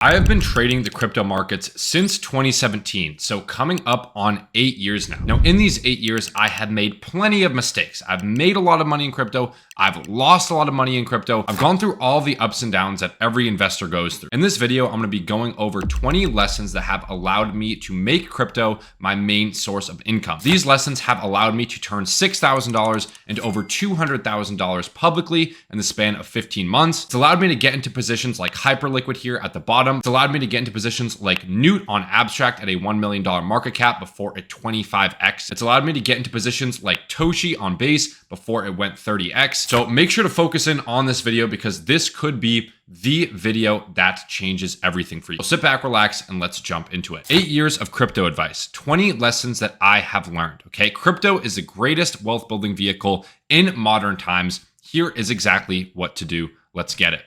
I have been trading the crypto markets since 2017, so coming up on 8 years now. Now, in these 8 years, I have made plenty of mistakes. I've made a lot of money in crypto. I've lost a lot of money in crypto. I've gone through all the ups and downs that every investor goes through. In this video, I'm going to be going over 20 lessons that have allowed me to make crypto my main source of income. These lessons have allowed me to turn $6,000 into over $200,000 publicly in the span of 15 months. It's allowed me to get into positions like Hyperliquid here at the bottom. It's allowed me to get into positions like Newt on Abstract at a $1 million market cap before it 25x. It's allowed me to get into positions like Toshi on Base before it went 30x. So make sure to focus in on this video because this could be the video that changes everything for you. So sit back, relax, and let's jump into it. 8 years of crypto advice, 20 lessons that I have learned, okay? Crypto is the greatest wealth building vehicle in modern times. Here is exactly what to do. Let's get it.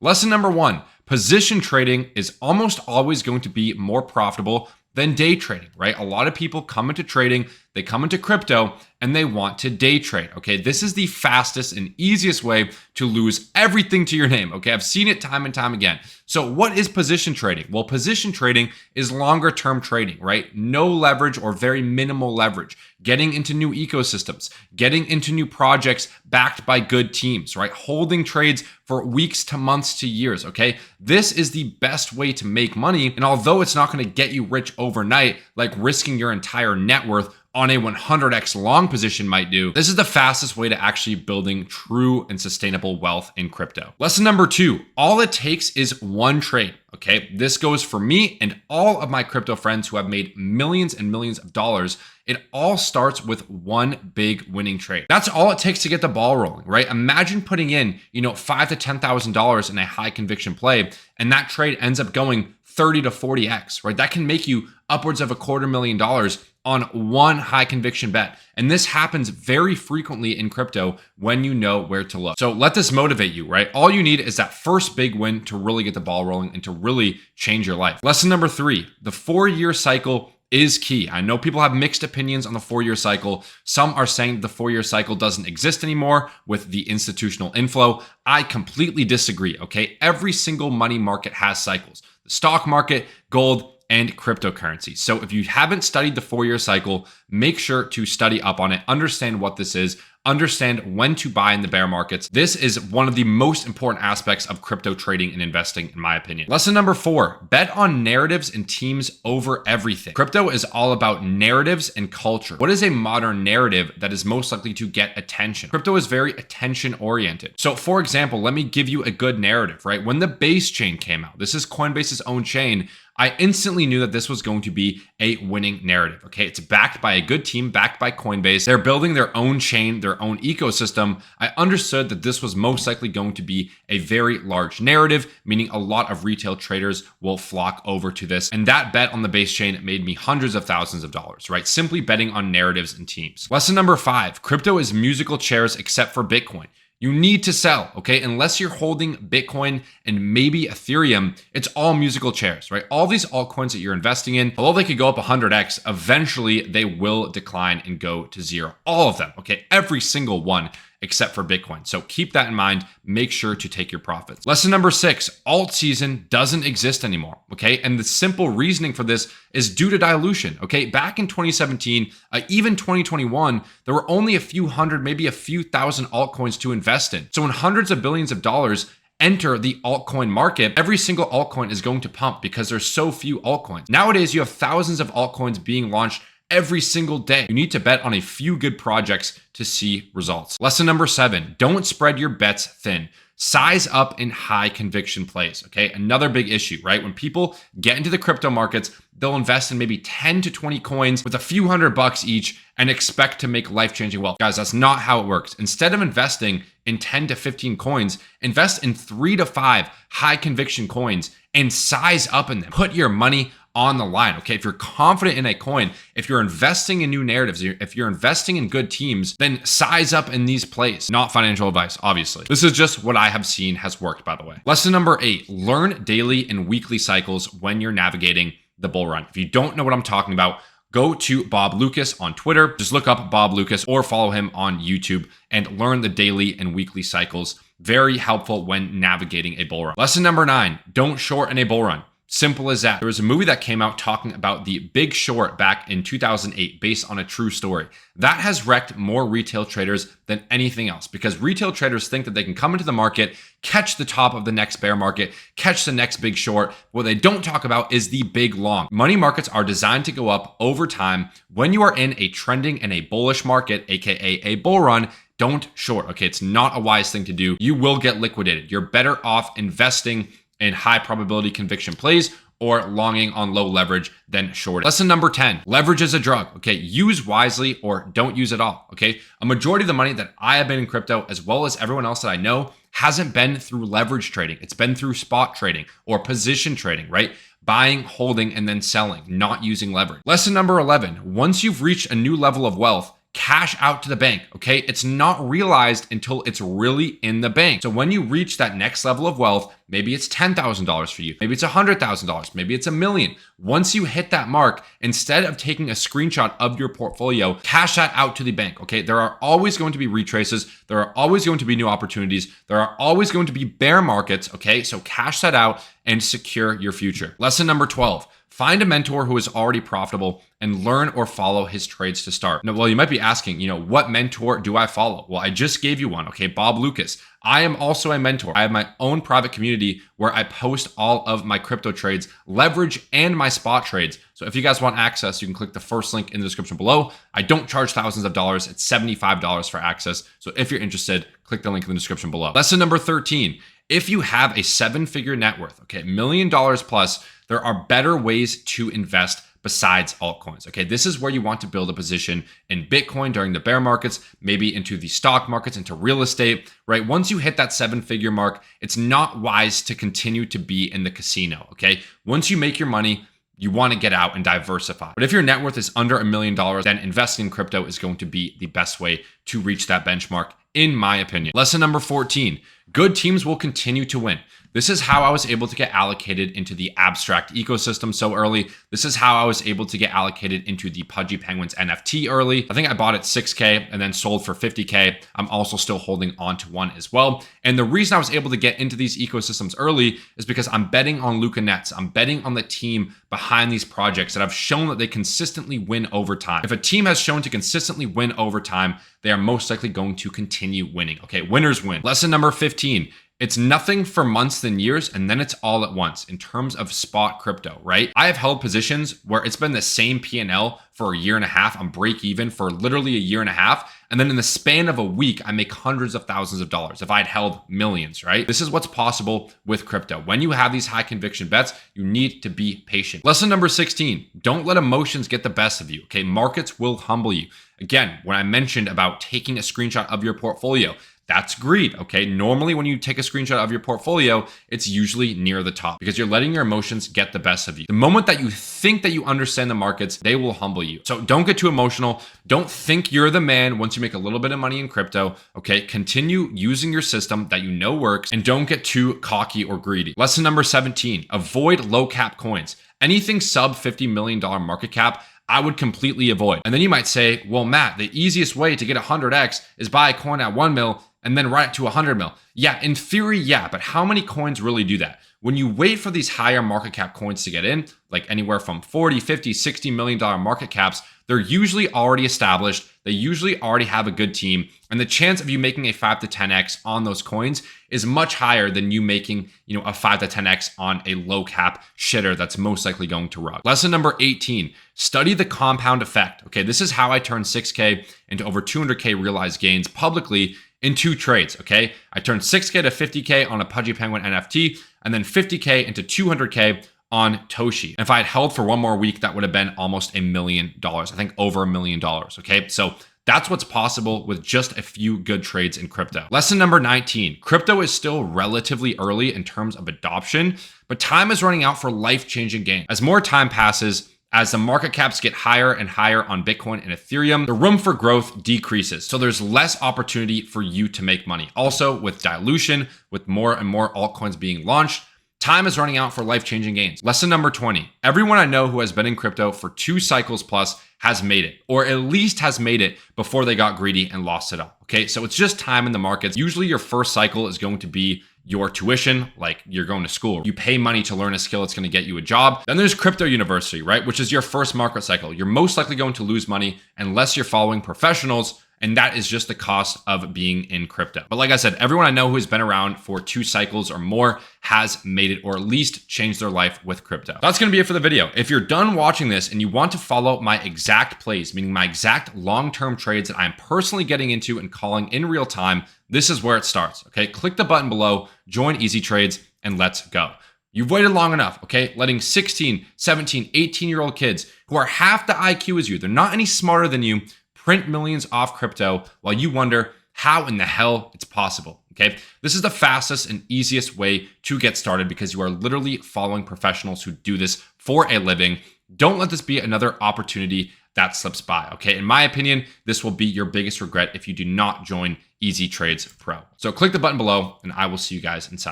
Lesson number 1, position trading is almost always going to be more profitable than day trading, right? A lot of people come into trading, they come into crypto and they want to day trade, okay? This is the fastest and easiest way to lose everything to your name, okay? I've seen it time and time again. So what is position trading? Well, position trading is longer term trading, right? No leverage or very minimal leverage, getting into new ecosystems, getting into new projects backed by good teams, right? Holding trades for weeks to months to years, okay? This is the best way to make money. And although it's not going to get you rich overnight, like risking your entire net worth on a 100x long position might do, this is the fastest way to actually building true and sustainable wealth in crypto. Lesson number 2, all it takes is one trade. Okay, this goes for me and all of my crypto friends who have made millions and millions of dollars. It all starts with one big winning trade. That's all it takes to get the ball rolling, right? Imagine putting in, $5,000 to $10,000 in a high conviction play, and that trade ends up going 30 to 40x, right? That can make you upwards of $250,000 on one high conviction bet. And this happens very frequently in crypto when you know where to look. So let this motivate you, right? All you need is that first big win to really get the ball rolling and to really change your life. Lesson number 3, the 4-year cycle is key. I know people have mixed opinions on the 4-year cycle. Some are saying the 4-year cycle doesn't exist anymore with the institutional inflow. I completely disagree, okay? Every single money market has cycles. The stock market, gold, and cryptocurrency. So if you haven't studied the 4-year cycle, make sure to study up on it, understand what this is, understand when to buy in the bear markets. This is one of the most important aspects of crypto trading and investing, in my opinion. Lesson number 4, bet on narratives and teams over everything. Crypto is all about narratives and culture. What is a modern narrative that is most likely to get attention? Crypto is very attention oriented. So for example, let me give you a good narrative, right? When the Base chain came out, this is Coinbase's own chain, I instantly knew that this was going to be a winning narrative, okay? It's backed by a good team, backed by Coinbase. They're building their own chain, their own ecosystem. I understood that this was most likely going to be a very large narrative, meaning a lot of retail traders will flock over to this. And that bet on the Base chain made me hundreds of thousands of dollars, right? Simply betting on narratives and teams. Lesson number 5, crypto is musical chairs except for Bitcoin. You need to sell, okay? Unless you're holding Bitcoin and maybe Ethereum, it's all musical chairs, right? All these altcoins that you're investing in, although they could go up 100x, eventually they will decline and go to zero. All of them, okay? Every single one except for Bitcoin. So keep that in mind. Make sure to take your profits. Lesson number 6, alt season doesn't exist anymore, okay? And the simple reasoning for this is due to dilution, okay? Back in 2017, even 2021, there were only a few hundred, maybe a few thousand altcoins to invest in. So when hundreds of billions of dollars enter the altcoin market, every single altcoin is going to pump because there's so few altcoins. Nowadays, you have thousands of altcoins being launched every single day. You need to bet on a few good projects to see results. Lesson number 7, don't spread your bets thin. Size up in high conviction plays, okay? Another big issue, right? When people get into the crypto markets, they'll invest in maybe 10 to 20 coins with a few $100 each and expect to make life-changing wealth. Guys, that's not how it works. Instead of investing in 10 to 15 coins, invest in 3 to 5 high conviction coins and size up in them. Put your money on the line, okay? If you're confident in a coin, if you're investing in new narratives, if you're investing in good teams, then size up in these plays. Not financial advice, obviously. This is just what I have seen has worked, by the way. Lesson number 8, learn daily and weekly cycles when you're navigating the bull run. If you don't know what I'm talking about, go to Bob Lucas on Twitter. Just look up Bob Lucas or follow him on YouTube and learn the daily and weekly cycles. Very helpful when navigating a bull run. Lesson number 9, don't short in a bull run. Simple as that. There was a movie that came out talking about the Big Short back in 2008 based on a true story. That has wrecked more retail traders than anything else because retail traders think that they can come into the market, catch the top of the next bear market, catch the next big short. What they don't talk about is the big long. Money markets are designed to go up over time. When you are in a trending and a bullish market, aka a bull run, don't short. Okay, it's not a wise thing to do. You will get liquidated. You're better off investing in high probability conviction plays or longing on low leverage than short. Lesson number 10, leverage is a drug. Okay, use wisely or don't use it all. Okay, a majority of the money that I have been in crypto, as well as everyone else that I know, hasn't been through leverage trading. It's been through spot trading or position trading, right? Buying, holding, and then selling, not using leverage. Lesson number 11, once you've reached a new level of wealth, cash out to the bank, okay? It's not realized until it's really in the bank. So when you reach that next level of wealth, maybe it's $10,000 for you, maybe it's $100,000, maybe it's $1 million. Once you hit that mark, instead of taking a screenshot of your portfolio, cash that out to the bank, okay? There are always going to be retraces. There are always going to be new opportunities. There are always going to be bear markets, okay? So cash that out and secure your future. Lesson number 12. Find a mentor who is already profitable and learn or follow his trades to start. Now, well, you might be asking, what mentor do I follow? Well, I just gave you one, okay? Bob Lucas. I am also a mentor. I have my own private community where I post all of my crypto trades, leverage, and my spot trades. So if you guys want access, you can click the first link in the description below. I don't charge thousands of dollars. It's $75 for access. So if you're interested, click the link in the description below. Lesson number 13. If you have a 7-figure net worth, okay, $1 million plus, there are better ways to invest besides altcoins. Okay, this is where you want to build a position in Bitcoin during the bear markets, maybe into the stock markets, into real estate, right? Once you hit that 7-figure mark, it's not wise to continue to be in the casino. Okay, once you make your money, you want to get out and diversify. But if your net worth is under $1 million, then investing in crypto is going to be the best way to reach that benchmark, in my opinion. Lesson number 14, good teams will continue to win. This is how I was able to get allocated into the abstract ecosystem so early. This is how I was able to get allocated into the Pudgy Penguins NFT early. I think I bought it 6K and then sold for 50K. I'm also still holding on to one as well. And the reason I was able to get into these ecosystems early is because I'm betting on Luca Nets. I'm betting on the team behind these projects that have shown that they consistently win over time. If a team has shown to consistently win over time, they are most likely going to continue winning. Okay, winners win. Lesson number 15. It's nothing for months than years, and then it's all at once in terms of spot crypto, right? I have held positions where it's been the same P&L for a year and a half. I'm break even for literally a year and a half. And then in the span of a week, I make hundreds of thousands of dollars if I had held millions, right? This is what's possible with crypto. When you have these high conviction bets, you need to be patient. Lesson number 16, don't let emotions get the best of you, okay? Markets will humble you. Again, when I mentioned about taking a screenshot of your portfolio, that's greed, okay? Normally, when you take a screenshot of your portfolio, it's usually near the top because you're letting your emotions get the best of you. The moment that you think that you understand the markets, they will humble you. So don't get too emotional. Don't think you're the man once you make a little bit of money in crypto, okay? Continue using your system that you know works and don't get too cocky or greedy. Lesson number 17, avoid low cap coins. Anything sub $50 million market cap, I would completely avoid. And then you might say, well, Matt, the easiest way to get 100x is buy a coin at 1 mil and then ride it to 100 mil. Yeah, in theory, yeah, but how many coins really do that? When you wait for these higher market cap coins to get in, like anywhere from 40, 50, $60 million market caps, they're usually already established. They usually already have a good team. And the chance of you making a 5 to 10x on those coins is much higher than you making, a 5 to 10x on a low cap shitter that's most likely going to rug. Lesson number 18, study the compound effect. Okay, this is how I turned 6K into over 200K realized gains publicly in 2 trades, okay? I turned 6K to 50K on a Pudgy Penguin NFT and then 50K into 200K on Toshi. And if I had held for one more week, that would have been almost $1 million. I think over $1 million, okay? So that's what's possible with just a few good trades in crypto. Lesson number 19, crypto is still relatively early in terms of adoption, but time is running out for life-changing gains. As more time passes, as the market caps get higher and higher on Bitcoin and Ethereum, the room for growth decreases. So there's less opportunity for you to make money. Also, with dilution, with more and more altcoins being launched, Time is running out for life-changing gains. Lesson number 20. Everyone I know who has been in crypto for 2 cycles plus has made it, or at least has made it before they got greedy and lost it all. Okay, so it's just time in the markets. Usually your first cycle is going to be your tuition, like you're going to school. You pay money to learn a skill that's going to get you a job. Then there's crypto university, right? Which is your first market cycle. You're most likely going to lose money unless you're following professionals. And that is just the cost of being in crypto. But like I said, everyone I know who has been around for 2 cycles or more has made it, or at least changed their life with crypto. That's gonna be it for the video. If you're done watching this and you want to follow my exact plays, meaning my exact long-term trades that I'm personally getting into and calling in real time, this is where it starts, okay? Click the button below, join EzTrades, and let's go. You've waited long enough, okay? Letting 16, 17, 18-year-old kids who are half the IQ as you, they're not any smarter than you, print millions off crypto while you wonder how in the hell it's possible, okay? This is the fastest and easiest way to get started because you are literally following professionals who do this for a living. Don't let this be another opportunity that slips by, okay? In my opinion, this will be your biggest regret if you do not join EzTrades Pro. So click the button below and I will see you guys inside.